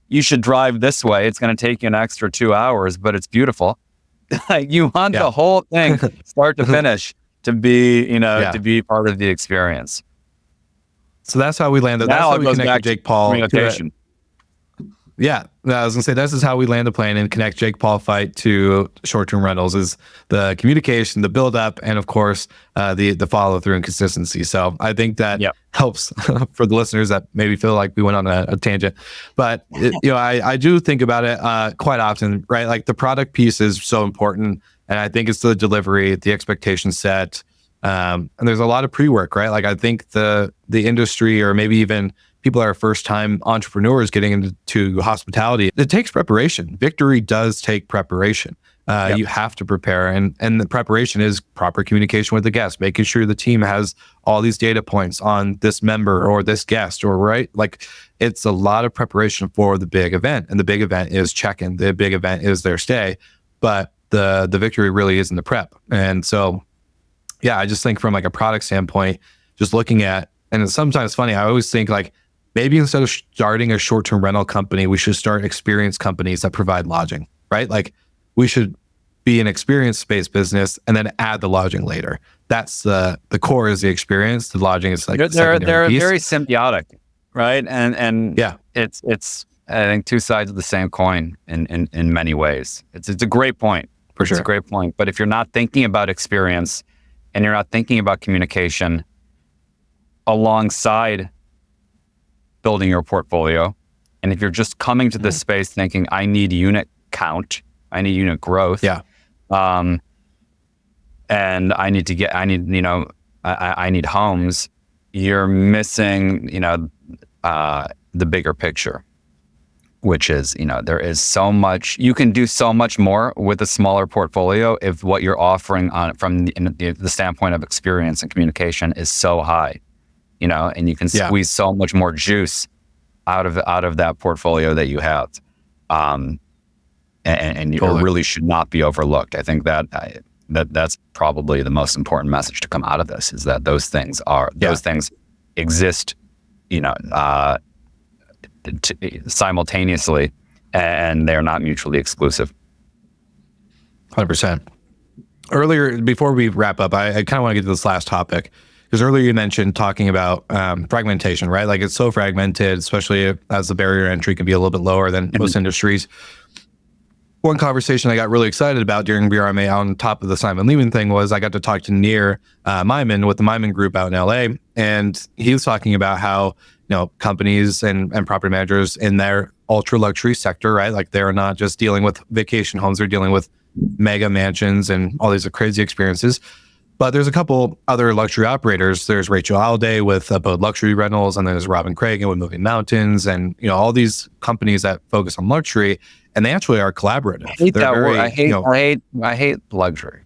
you should drive this way. It's going to take you an extra 2 hours, but it's beautiful. You want the whole thing, start to finish, to be, to be part of the experience. So that's how we landed. That's how we connected Jake Paul. Communication. Yeah, I was gonna say this is how we land the plane and connect Jake Paul fight to short-term rentals is the communication, the build-up, and of course the follow-through and consistency. So I think that helps for the listeners that maybe feel like we went on a tangent, but I do think about it quite often, right? Like, the product piece is so important, and I think it's the delivery, the expectation set, and there's a lot of pre-work, right? Like, I think the industry, or maybe even people that are first-time entrepreneurs getting into hospitality, it takes preparation. Victory does take preparation. You have to prepare, and the preparation is proper communication with the guest, making sure the team has all these data points on this member or this guest, or right? Like, it's a lot of preparation for the big event, and the big event is check-in. The big event is their stay, but the victory really is in the prep. And so, I just think from like a product standpoint, just looking at, and it's sometimes funny, I always think like, maybe instead of starting a short-term rental company, we should start experience companies that provide lodging, right? Like, we should be an experience-based business and then add the lodging later. That's the core is the experience. The lodging is like they're piece. Very symbiotic, right? And it's I think two sides of the same coin in many ways. It's a great point. For sure. It's a great point. But if you're not thinking about experience and you're not thinking about communication alongside building your portfolio, and if you're just coming to this space thinking, I need unit count, I need unit growth, and I need homes, you're missing, the bigger picture, which is, there is so much, you can do so much more with a smaller portfolio if what you're offering from the standpoint of experience and communication is so high. And you can squeeze so much more juice out of that portfolio that you have, and you Totally. really should not be overlooked. I think that's probably the most important message to come out of this, is that those things exist, simultaneously, and they're not mutually exclusive. 100%. Earlier, before we wrap up, I kind of want to get to this last topic, because earlier you mentioned talking about fragmentation, right? Like, it's so fragmented, especially as the barrier to entry can be a little bit lower than most industries. One conversation I got really excited about during BRMA, on top of the Simon Lehman thing, was I got to talk to Nir Myman with the Myman Group out in LA. And he was talking about how, companies and property managers in their ultra luxury sector, right? Like, they're not just dealing with vacation homes, they're dealing with mega mansions and all these crazy experiences. But there's a couple other luxury operators. There's Rachel Alday with Abode Luxury Rentals, and there's Robin Cragen with Moving Mountains, and all these companies that focus on luxury, and they actually are collaborative. I hate that word. I hate luxury.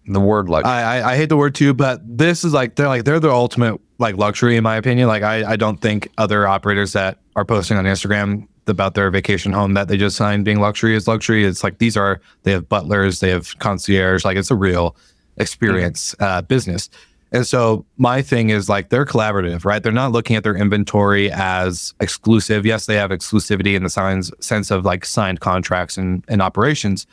The word luxury. I hate the word too, but this is they're the ultimate luxury, in my opinion. I don't think other operators that are posting on Instagram about their vacation home that they just signed being luxury is luxury. It's they have butlers, they have concierge, it's a real experience business. And so my thing is they're collaborative, right? They're not looking at their inventory as exclusive. Yes, they have exclusivity in the sense of signed contracts and operations,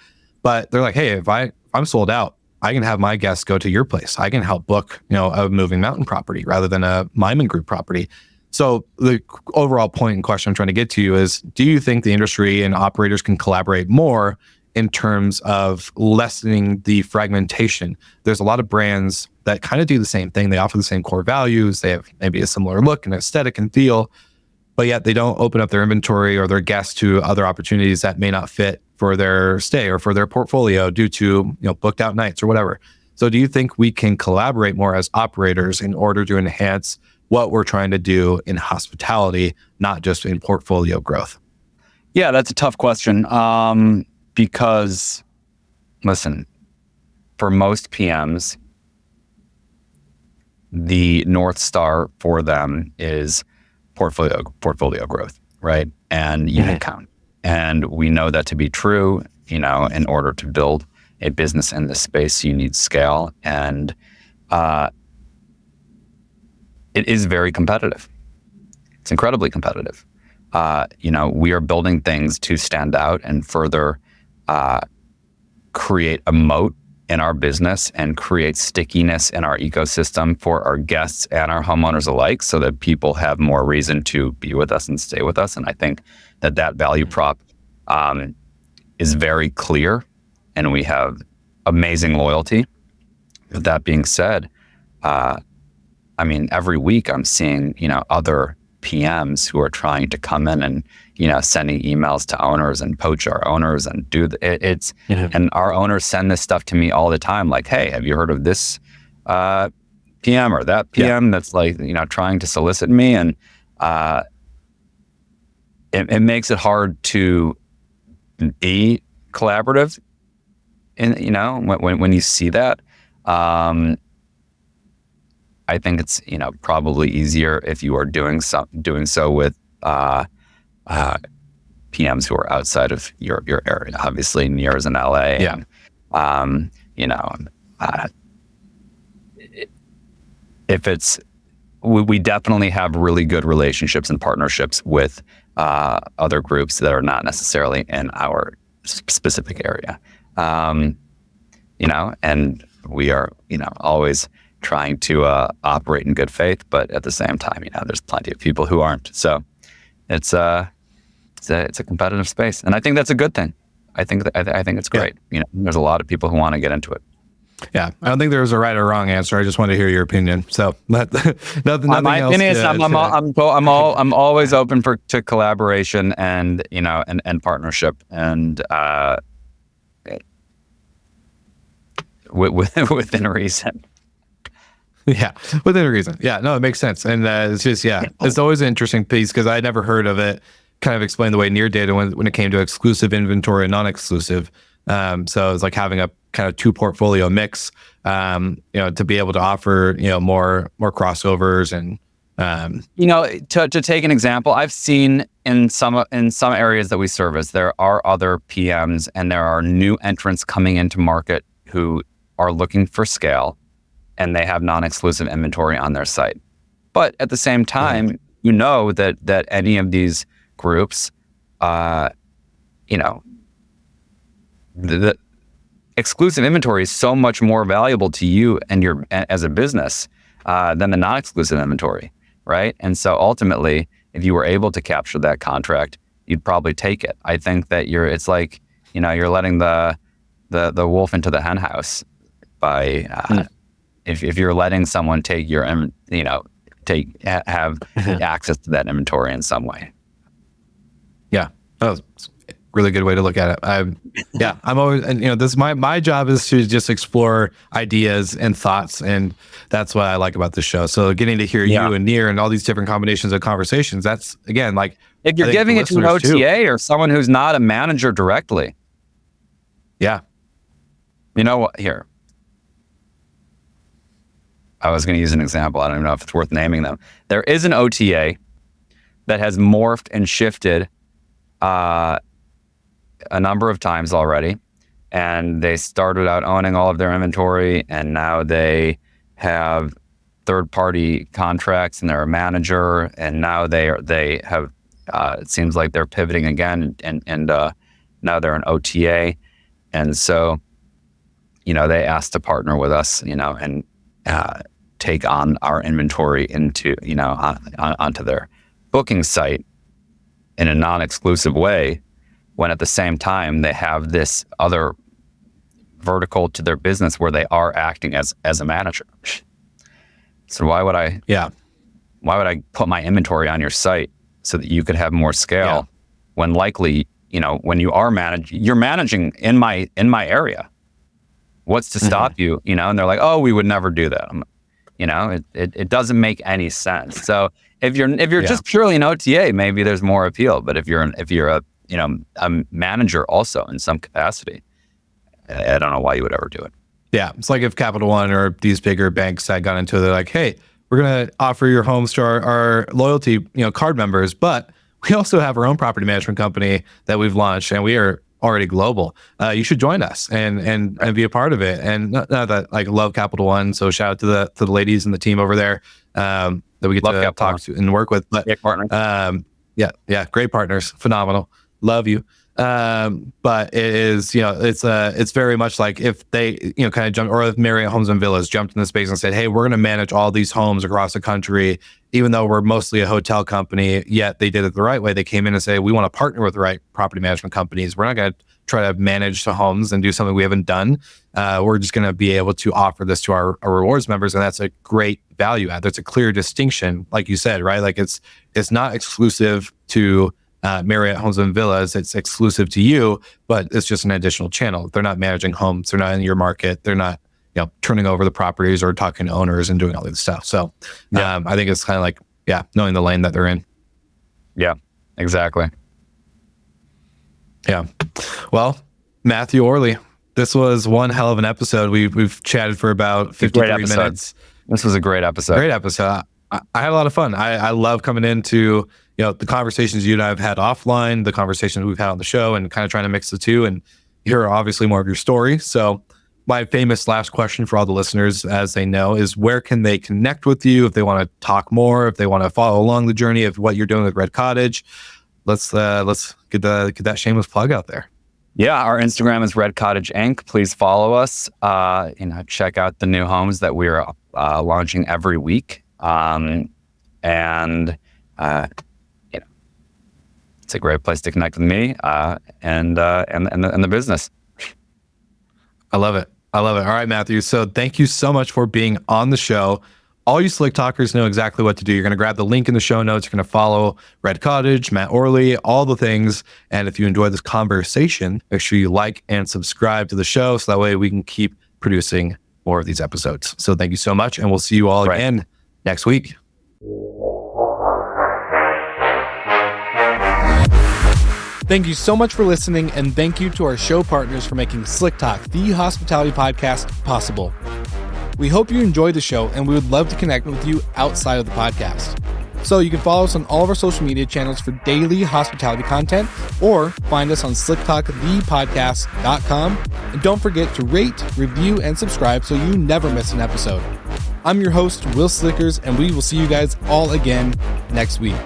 but they're like, hey, if I'm sold out, I can have my guests go to your place. I can help book, a Moving Mountain property rather than a Myman Group property. So the overall point and question I'm trying to get to you is, do you think the industry and operators can collaborate more in terms of lessening the fragmentation? There's a lot of brands that kind of do the same thing. They offer the same core values. They have maybe a similar look and aesthetic and feel, but yet they don't open up their inventory or their guests to other opportunities that may not fit for their stay or for their portfolio due to booked out nights or whatever. So do you think we can collaborate more as operators in order to enhance what we're trying to do in hospitality, not just in portfolio growth? Yeah, that's a tough question. Because, listen, for most PMs, the North Star for them is portfolio growth, right? And unit count. And we know that to be true. In order to build a business in this space, you need scale. And it is very competitive. It's incredibly competitive. We are building things to stand out and further create a moat in our business and create stickiness in our ecosystem for our guests and our homeowners alike, so that people have more reason to be with us and stay with us. And I think that value prop is very clear, and we have amazing loyalty. With that being said, every week I'm seeing, other PMs who are trying to come in and, sending emails to owners and poach our owners and and our owners send this stuff to me all the time. Like, hey, have you heard of this PM or that PM that's trying to solicit me? And it makes it hard to be collaborative. And, when you see that, I think it's probably easier if you are doing so with PMs who are outside of your area. Obviously, Nir's in LA. Yeah. And, if it's, we definitely have really good relationships and partnerships with other groups that are not necessarily in our specific area. And we are, always trying to operate in good faith, but at the same time, there's plenty of people who aren't. So it's a competitive space, and I think that's a good thing. I think it's great. There's a lot of people who want to get into it. Yeah, I don't think there's a right or wrong answer. I just want to hear your opinion. So nothing my else. Opinion is I'm always open to collaboration and and partnership and within reason. Yeah, within reason. Yeah, no, it makes sense. And it's just, it's always an interesting piece because I never heard of it kind of explained the way Nir did when it came to exclusive inventory and non-exclusive. So it's like having a kind of two portfolio mix, to be able to offer, more crossovers and To take an example, I've seen in some areas that we service, there are other PMs and there are new entrants coming into market who are looking for scale, and they have non-exclusive inventory on their site. But at the same time, that any of these groups, the exclusive inventory is so much more valuable to you and your as a business than the non-exclusive inventory, right? And so ultimately, if you were able to capture that contract, you'd probably take it. I think that you're letting the wolf into the hen house by if you're letting someone take your have access to that inventory in some way. Yeah, that was a really good way to look at it. I'm always, and this my job is to just explore ideas and thoughts, and that's what I like about the show. So getting to hear you and Nir and all these different combinations of conversations, that's again, like, if you're giving it to an OTA or someone who's not a manager directly. Yeah. You know what? Here, I was going to use an example. I don't even know if it's worth naming them. There is an OTA that has morphed and shifted a number of times already. And they started out owning all of their inventory, and now they have third-party contracts and they're a manager, and now they have it seems like they're pivoting again, and now they're an OTA. And so, they asked to partner with us, and take on our inventory into, onto their booking site in a non-exclusive way, when at the same time they have this other vertical to their business where they are acting as a manager. So why would I put my inventory on your site so that you could have more scale when likely, when you are you're managing in my area. What's to stop you? And they're like, oh, we would never do that. It doesn't make any sense. So if you're just purely an OTA, maybe there's more appeal. But if you're a manager also in some capacity, I don't know why you would ever do it. Yeah, it's like if Capital One or these bigger banks had gone into it, they're like, hey, we're going to offer your homes to our loyalty card members, but we also have our own property management company that we've launched, and we are already global. You should join us and be a part of it. And not that I love Capital One, so shout out to the ladies and the team over there that we get to talk to and work with. But great partners. Great partners, phenomenal. Love you. But it is, it's very much like if they, kind of jumped, or if Marriott Homes and Villas jumped in the space and said, hey, we're going to manage all these homes across the country, even though we're mostly a hotel company, yet they did it the right way. They came in and say, we want to partner with the right property management companies. We're not going to try to manage the homes and do something we haven't done. We're just going to be able to offer this to our rewards members. And that's a great value add. There's a clear distinction, like you said, right? Like it's not exclusive to Marriott Homes and Villas. It's exclusive to you, but it's just an additional channel. They're not managing homes. They're not in your market. They're not, turning over the properties or talking to owners and doing all this stuff. So I think it's kind of like, knowing the lane that they're in. Yeah, exactly. Yeah. Well, Matthew Orley, this was one hell of an episode. We've chatted for about 53 minutes. This was a great episode. Great episode. I had a lot of fun. I love coming into, the conversations you and I have had offline, the conversations we've had on the show, and kind of trying to mix the two and hear obviously more of your story. So my famous last question for all the listeners, as they know, is where can they connect with you if they want to talk more, if they want to follow along the journey of what you're doing with Red Cottage? Let's get that shameless plug out there. Yeah, our Instagram is Red Cottage Inc. Please follow us. Check out the new homes that we're launching every week. It's a great place to connect with me and the business. I love it. All right, Matthew. So thank you so much for being on the show. All you Slick Talkers know exactly what to do. You're going to grab the link in the show notes. You're going to follow Red Cottage, Matt Orley, all the things. And if you enjoy this conversation, make sure you like and subscribe to the show so that way we can keep producing more of these episodes. So thank you so much. And we'll see you all again next week. Thank you so much for listening, and thank you to our show partners for making Slick Talk, the hospitality podcast, possible. We hope you enjoyed the show, and we would love to connect with you outside of the podcast. So you can follow us on all of our social media channels for daily hospitality content, or find us on slicktalkthepodcast.com. And don't forget to rate, review, and subscribe so you never miss an episode. I'm your host, Will Slickers, and we will see you guys all again next week.